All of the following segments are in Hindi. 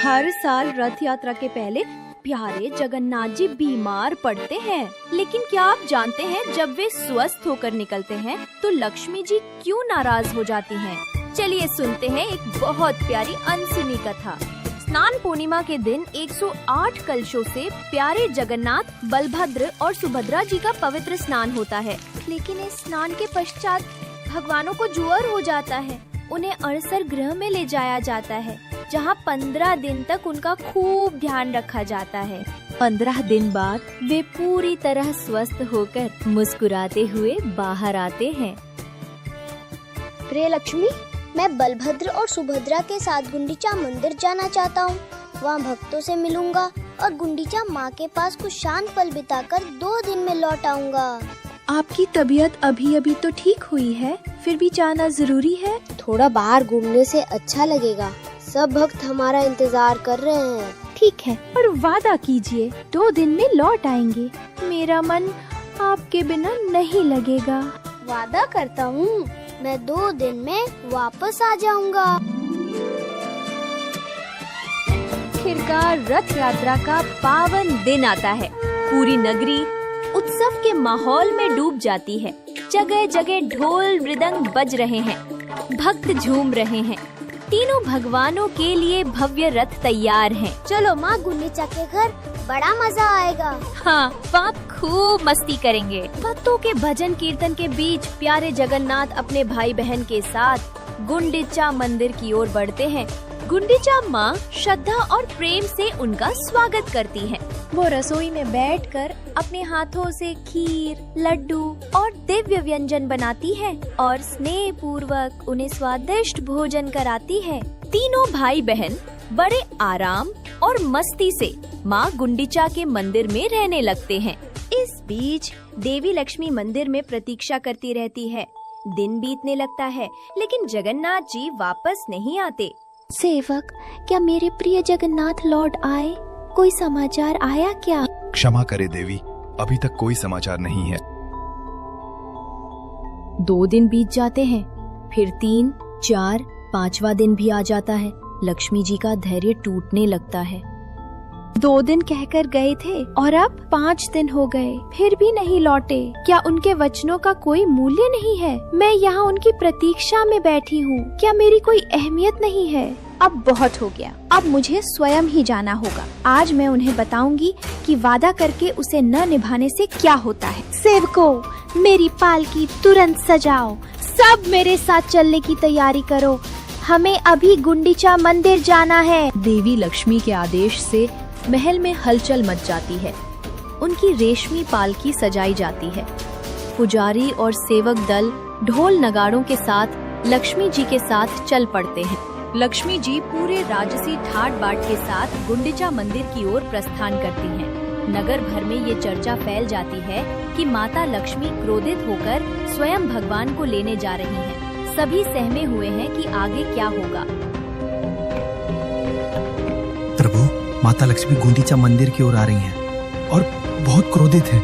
हर साल रथ यात्रा के पहले प्यारे जगन्नाथ जी बीमार पड़ते हैं, लेकिन क्या आप जानते हैं जब वे स्वस्थ होकर निकलते हैं तो लक्ष्मी जी क्यों नाराज हो जाती हैं? चलिए सुनते हैं एक बहुत प्यारी अनसुनी कथा। स्नान पूर्णिमा के दिन 108 कलशों से प्यारे जगन्नाथ, बलभद्र और सुभद्रा जी का पवित्र स्नान होता है। लेकिन इस स्नान के पश्चात भगवानों को ज्वर हो जाता है। उन्हें अड़सर गृह में ले जाया जाता है, जहाँ 15 दिन तक उनका खूब ध्यान रखा जाता है। 15 दिन बाद वे पूरी तरह स्वस्थ होकर मुस्कुराते हुए बाहर आते हैं। प्रिय लक्ष्मी, मैं बलभद्र और सुभद्रा के साथ गुंडीचा मंदिर जाना चाहता हूँ। वहाँ भक्तों से मिलूंगा और गुंडीचा माँ के पास कुछ शांत पल बिताकर 2 दिन में लौट आऊंगा। आपकी तबीयत अभी अभी तो ठीक हुई है, फिर भी जाना जरूरी है। थोड़ा बाहर घूमने से अच्छा लगेगा। सब भक्त हमारा इंतजार कर रहे हैं। ठीक है, और वादा कीजिए 2 दिन में लौट आएंगे। मेरा मन आपके बिना नहीं लगेगा। वादा करता हूँ, मैं 2 दिन में वापस आ जाऊंगा। आखिरकार रथ यात्रा का पावन दिन आता है। पूरी नगरी उत्सव के माहौल में डूब जाती है। जगह जगह ढोल मृदंग बज रहे हैं, भक्त झूम रहे हैं। तीनों भगवानों के लिए भव्य रथ तैयार हैं। चलो माँ, गुंडीचा के घर बड़ा मजा आएगा। हाँ, आप खूब मस्ती करेंगे। भक्तों के भजन कीर्तन के बीच प्यारे जगन्नाथ अपने भाई बहन के साथ गुंडीचा मंदिर की ओर बढ़ते हैं। गुंडीचा माँ श्रद्धा और प्रेम से उनका स्वागत करती है। वो रसोई में बैठकर अपने हाथों से खीर, लड्डू और दिव्य व्यंजन बनाती है और स्नेह पूर्वक उन्हें स्वादिष्ट भोजन कराती है। तीनों भाई बहन बड़े आराम और मस्ती से माँ गुंडीचा के मंदिर में रहने लगते हैं। इस बीच देवी लक्ष्मी मंदिर में प्रतीक्षा करती रहती है। दिन बीतने लगता है, लेकिन जगन्नाथ जी वापस नहीं आते। सेवक, क्या मेरे प्रिय जगन्नाथ लौट आए? कोई समाचार आया क्या? क्षमा करे देवी, अभी तक कोई समाचार नहीं है। 2 दिन बीत जाते हैं, फिर 3, 4, 5वां दिन भी आ जाता है। लक्ष्मी जी का धैर्य टूटने लगता है। 2 दिन कहकर गए थे और अब 5 दिन हो गए, फिर भी नहीं लौटे। क्या उनके वचनों का कोई मूल्य नहीं है? मैं यहाँ उनकी प्रतीक्षा में बैठी हूँ। क्या मेरी कोई अहमियत नहीं है? अब बहुत हो गया, अब मुझे स्वयं ही जाना होगा। आज मैं उन्हें बताऊंगी कि वादा करके उसे न निभाने से क्या होता है। सेवकों, मेरी पालकी तुरंत सजाओ। सब मेरे साथ चलने की तैयारी करो। हमें अभी गुंडीचा मंदिर जाना है। देवी लक्ष्मी के आदेश से महल में हलचल मच जाती है। उनकी रेशमी पालकी सजाई जाती है। पुजारी और सेवक दल ढोल नगाड़ों के साथ लक्ष्मी जी के साथ चल पड़ते हैं। लक्ष्मी जी पूरे राजसी ठाट बाट के साथ गुंडीचा मंदिर की ओर प्रस्थान करती हैं। नगर भर में ये चर्चा फैल जाती है कि माता लक्ष्मी क्रोधित होकर स्वयं भगवान को लेने जा रही हैं। सभी सहमे हुए हैं कि आगे क्या होगा। प्रभु, माता लक्ष्मी गुंडीचा मंदिर की ओर आ रही हैं और बहुत क्रोधित हैं।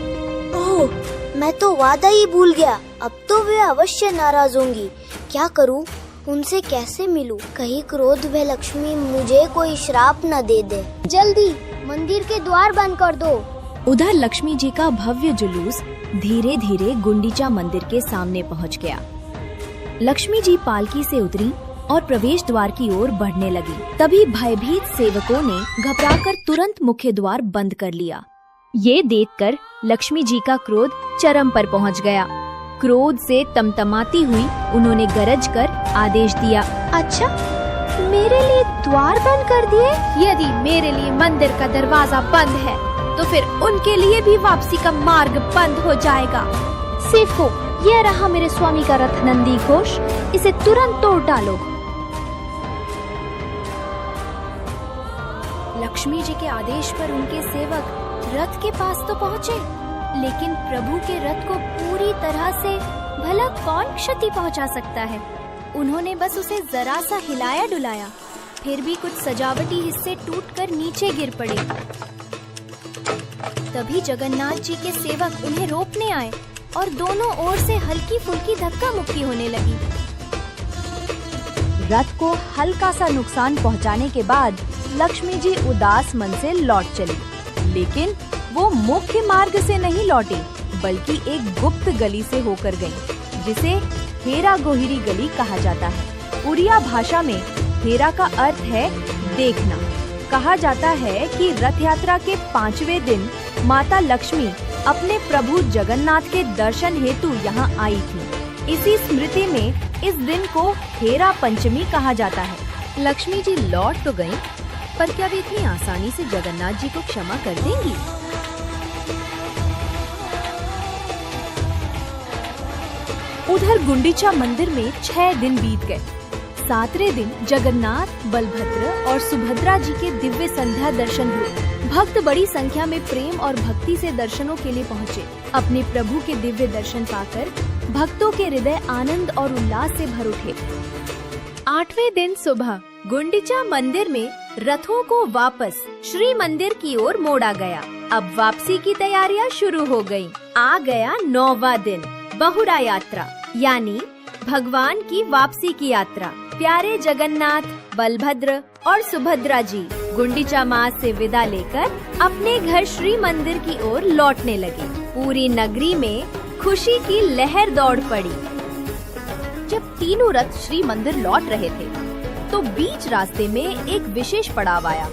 ओह, मैं तो वादा ही भूल गया। अब तो वे अवश्य नाराज होंगी। क्या करूं? उनसे कैसे मिलूं? कहीं क्रोध में लक्ष्मी मुझे कोई श्राप न दे दे। जल्दी मंदिर के द्वार बंद कर दो। उधर लक्ष्मी जी का भव्य जुलूस धीरे धीरे गुंडीचा मंदिर के सामने पहुंच गया। लक्ष्मी जी पालकी से उतरी और प्रवेश द्वार की ओर बढ़ने लगी। तभी भयभीत सेवकों ने घबराकर तुरंत मुख्य द्वार बंद कर लिया। ये देखकर लक्ष्मी जी का क्रोध चरम पर पहुंच गया। क्रोध से तमतमाती हुई उन्होंने गरज कर आदेश दिया, अच्छा, मेरे लिए द्वार बंद कर दिए? यदि मेरे लिए मंदिर का दरवाजा बंद है, तो फिर उनके लिए भी वापसी का मार्ग बंद हो जाएगा। सेवकों, यह रहा मेरे स्वामी का रथ नंदी घोष, इसे तुरंत तोड़ डालो। लक्ष्मी जी के आदेश पर उनके सेवक रथ के पास तो पहुँचे, लेकिन प्रभु के रथ को पूरी तरह से भला कौन क्षति पहुंचा सकता है। उन्होंने बस उसे जरा सा हिलाया डुलाया, फिर भी कुछ सजावटी हिस्से टूटकर नीचे गिर पड़े। तभी जगन्नाथ जी के सेवक उन्हें रोकने आए और दोनों ओर से हल्की फुल्की धक्का मुक्की होने लगी। रथ को हल्का सा नुकसान पहुंचाने के बाद लक्ष्मी जी उदास मन से लौट चली। लेकिन वो मुख्य मार्ग से नहीं लौटी, बल्कि एक गुप्त गली से होकर गई, जिसे हेरा गोहिरी गली कहा जाता है। उड़िया भाषा में हेरा का अर्थ है देखना। कहा जाता है कि रथ यात्रा के 5वें दिन माता लक्ष्मी अपने प्रभु जगन्नाथ के दर्शन हेतु यहाँ आई थी। इसी स्मृति में इस दिन को हेरा पंचमी कहा जाता है। लक्ष्मी जी लौट तो गयी, पर क्या वे इतनी आसानी से जगन्नाथ जी को क्षमा कर देंगी? उधर गुंडीचा मंदिर में 6 दिन बीत गए। 7वें दिन जगन्नाथ, बलभद्र और सुभद्रा जी के दिव्य संध्या दर्शन हुए। भक्त बड़ी संख्या में प्रेम और भक्ति से दर्शनों के लिए पहुँचे। अपने प्रभु के दिव्य दर्शन पाकर भक्तों के हृदय आनंद और उल्लास से भर उठे। 8वें दिन सुबह गुंडीचा मंदिर में रथों को वापस श्री मंदिर की ओर मोड़ा गया। अब वापसी की तैयारियां शुरू हो गयी। आ गया 9वां दिन, बहुड़ा यात्रा, यानी भगवान की वापसी की यात्रा। प्यारे जगन्नाथ, बलभद्र और सुभद्रा जी गुंडीचा माँ से विदा लेकर अपने घर श्री मंदिर की ओर लौटने लगे। पूरी नगरी में खुशी की लहर दौड़ पड़ी। जब तीनों रथ श्री मंदिर लौट रहे थे, तो बीच रास्ते में एक विशेष पड़ाव आया,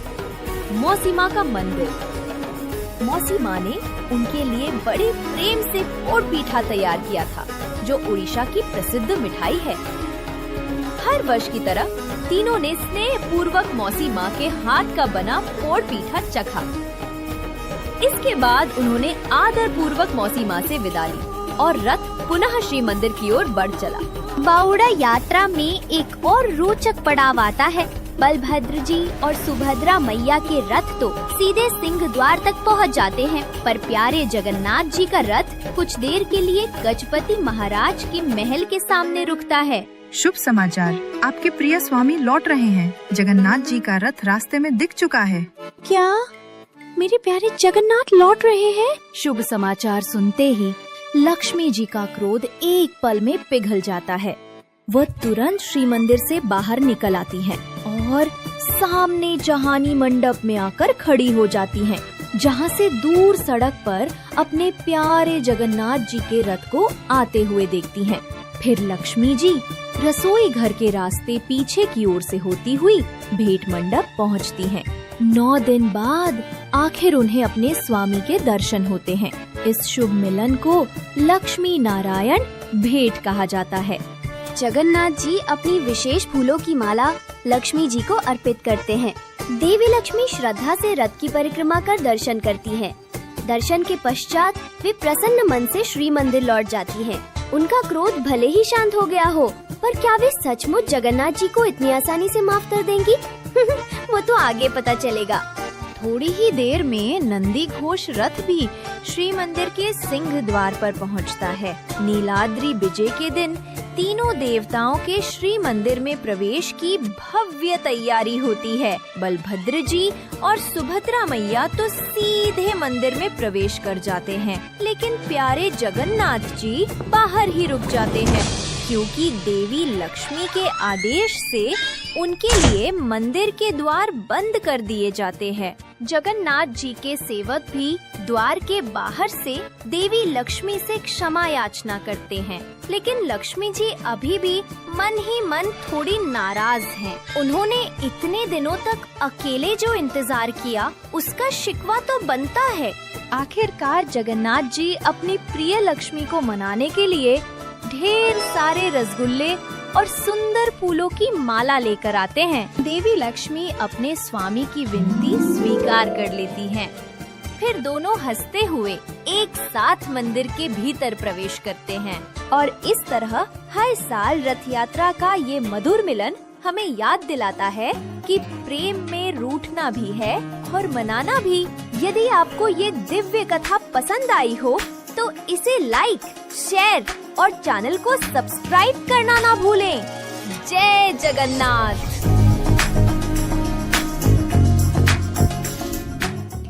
मौसी माँ का मंदिर। मौसी माँ ने उनके लिए बड़े प्रेम से पोड़ पीठा तैयार किया था, जो उड़ीसा की प्रसिद्ध मिठाई है। हर वर्ष की तरह तीनों ने स्नेह पूर्वक मौसी माँ के हाथ का बना पोड़ पीठा चखा। इसके बाद उन्होंने आदर पूर्वक मौसी माँ से विदा ली और रथ पुनः श्री मंदिर की ओर बढ़ चला। बाउड़ा यात्रा में एक और रोचक पड़ाव आता है। बलभद्र जी और सुभद्रा मैया के रथ तो सीधे सिंह द्वार तक पहुंच जाते हैं, पर प्यारे जगन्नाथ जी का रथ कुछ देर के लिए गजपति महाराज के महल के सामने रुकता है। शुभ समाचार, आपके प्रिय स्वामी लौट रहे हैं। जगन्नाथ जी का रथ रास्ते में दिख चुका है। क्या मेरे प्यारे जगन्नाथ लौट रहे हैं? शुभ समाचार सुनते ही लक्ष्मी जी का क्रोध एक पल में पिघल जाता है। वह तुरंत श्री मंदिर से बाहर निकल आती हैं और सामने जहानी मंडप में आकर खड़ी हो जाती हैं, जहां से दूर सड़क पर अपने प्यारे जगन्नाथ जी के रथ को आते हुए देखती हैं। फिर लक्ष्मी जी रसोई घर के रास्ते पीछे की ओर से होती हुई भेंट मंडप पहुंचती हैं। 9 दिन बाद आखिर उन्हें अपने स्वामी के दर्शन होते हैं। इस शुभ मिलन को लक्ष्मी नारायण भेंट कहा जाता है। जगन्नाथ जी अपनी विशेष फूलों की माला लक्ष्मी जी को अर्पित करते हैं। देवी लक्ष्मी श्रद्धा से रथ की परिक्रमा कर दर्शन करती हैं। दर्शन के पश्चात वे प्रसन्न मन से श्री मंदिर लौट जाती हैं। उनका क्रोध भले ही शांत हो गया हो, पर क्या वे सचमुच जगन्नाथ जी को इतनी आसानी से माफ कर देंगी? वो तो आगे पता चलेगा। थोड़ी ही देर में नंदी घोष रथ भी श्री मंदिर के सिंह द्वार पर पहुंचता है। नीलाद्रि विजय के दिन तीनों देवताओं के श्री मंदिर में प्रवेश की भव्य तैयारी होती है। बलभद्र जी और सुभद्रा मैया तो सीधे मंदिर में प्रवेश कर जाते हैं, लेकिन प्यारे जगन्नाथ जी बाहर ही रुक जाते हैं, क्योंकि देवी लक्ष्मी के आदेश से उनके लिए मंदिर के द्वार बंद कर दिए जाते हैं। जगन्नाथ जी के सेवक भी द्वार के बाहर से देवी लक्ष्मी से क्षमा याचना करते हैं, लेकिन लक्ष्मी जी अभी भी मन ही मन थोड़ी नाराज हैं। उन्होंने इतने दिनों तक अकेले जो इंतजार किया, उसका शिकवा तो बनता है। आखिरकार जगन्नाथ जी अपनी प्रिय लक्ष्मी को मनाने के लिए ढेर सारे रसगुल्ले और सुंदर फूलों की माला लेकर आते हैं। देवी लक्ष्मी अपने स्वामी की विनती स्वीकार कर लेती हैं। फिर दोनों हंसते हुए एक साथ मंदिर के भीतर प्रवेश करते हैं और इस तरह हर साल रथ यात्रा का ये मधुर मिलन हमें याद दिलाता है कि प्रेम में रूठना भी है और मनाना भी। यदि आपको ये दिव्य कथा पसंद आई हो तो इसे लाइक, शेयर और चैनल को सब्सक्राइब करना ना भूलें। जय जगन्नाथ।